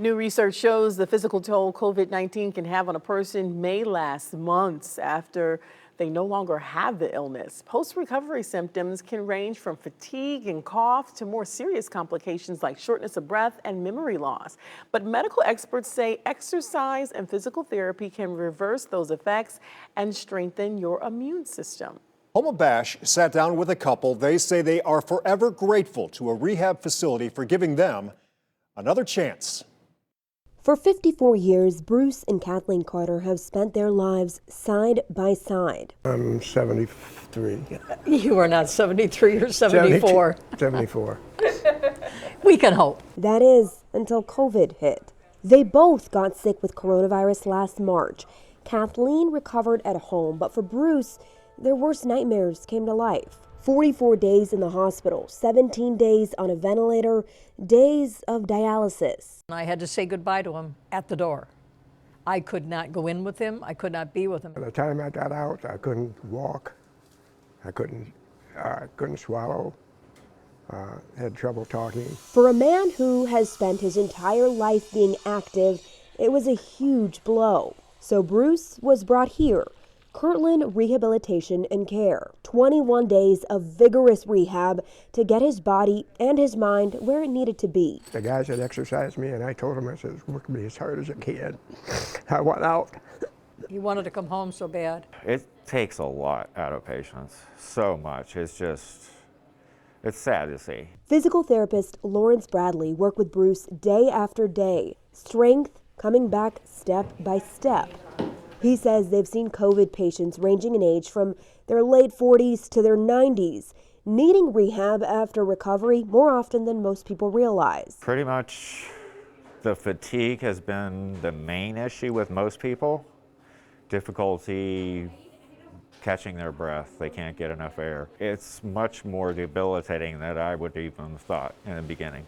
New research shows the physical toll COVID-19 can have on a person may last months after they no longer have the illness. Post-recovery symptoms can range from fatigue and cough to more serious complications like shortness of breath and memory loss. But medical experts say exercise and physical therapy can reverse those effects and strengthen your immune system. Homa Bash sat down with a couple. They say they are forever grateful to a rehab facility for giving them another chance. For 54 years, Bruce and Kathleen Carter have spent their lives side by side. I'm 73. You are not 73 or 74. 74. We can hope. That is, until COVID hit. They both got sick with coronavirus last March. Kathleen recovered at home, but for Bruce, their worst nightmares came to life. 44 days in the hospital, 17 days on a ventilator, days of dialysis. I had to say goodbye to him at the door. I could not go in with him. I could not be with him. By the time I got out, I couldn't walk. I couldn't swallow. Had trouble talking. For a man who has spent his entire life being active, it was a huge blow. So Bruce was brought here, Kirtland Rehabilitation and Care. 21 days of vigorous rehab to get his body and his mind where it needed to be. The guys had exercised me, and I told them, I said, work me as hard as I can. I went out. He wanted to come home so bad. It takes a lot out of patients, so much. It's sad to see. Physical therapist Lawrence Bradley worked with Bruce day after day, strength coming back step by step. He says they've seen COVID patients ranging in age from their late 40s to their 90s, needing rehab after recovery more often than most people realize. Pretty much the fatigue has been the main issue with most people. Difficulty catching their breath. They can't get enough air. It's much more debilitating than I would even thought in the beginning.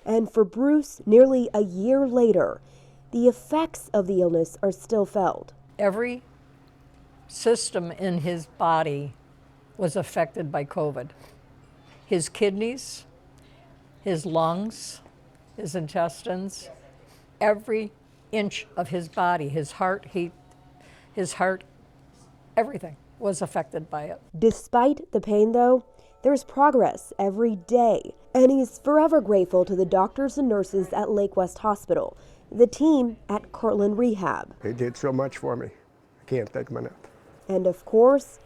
And for Bruce, nearly a year later, the effects of the illness are still felt. Every system in his body was affected by COVID. His kidneys, his lungs, his intestines, every inch of his body, his heart, everything was affected by it. Despite the pain, though, there's progress every day. And he's forever grateful to the doctors and nurses at Lake West Hospital, the team at Kirtland Rehab. They did so much for me. I can't thank them enough. And of course,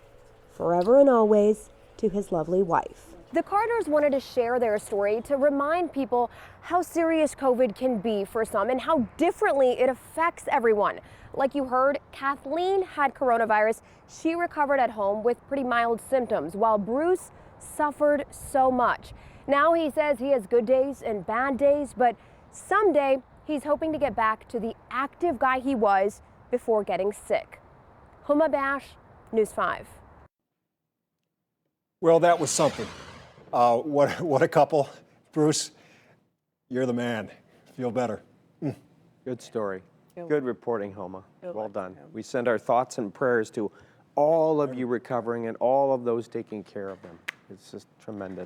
forever and always, to his lovely wife. The Carters wanted to share their story to remind people how serious COVID can be for some and how differently it affects everyone. Like you heard, Kathleen had coronavirus. She recovered at home with pretty mild symptoms, while Bruce suffered so much. Now he says he has good days and bad days, but someday he's hoping to get back to the active guy he was before getting sick. Homa Bash, News 5. Well, that was something. What a couple. Bruce, you're the man. Feel better. Good story. Good reporting, Homa. Well done. We send our thoughts and prayers to all of you recovering and all of those taking care of them. It's just tremendous.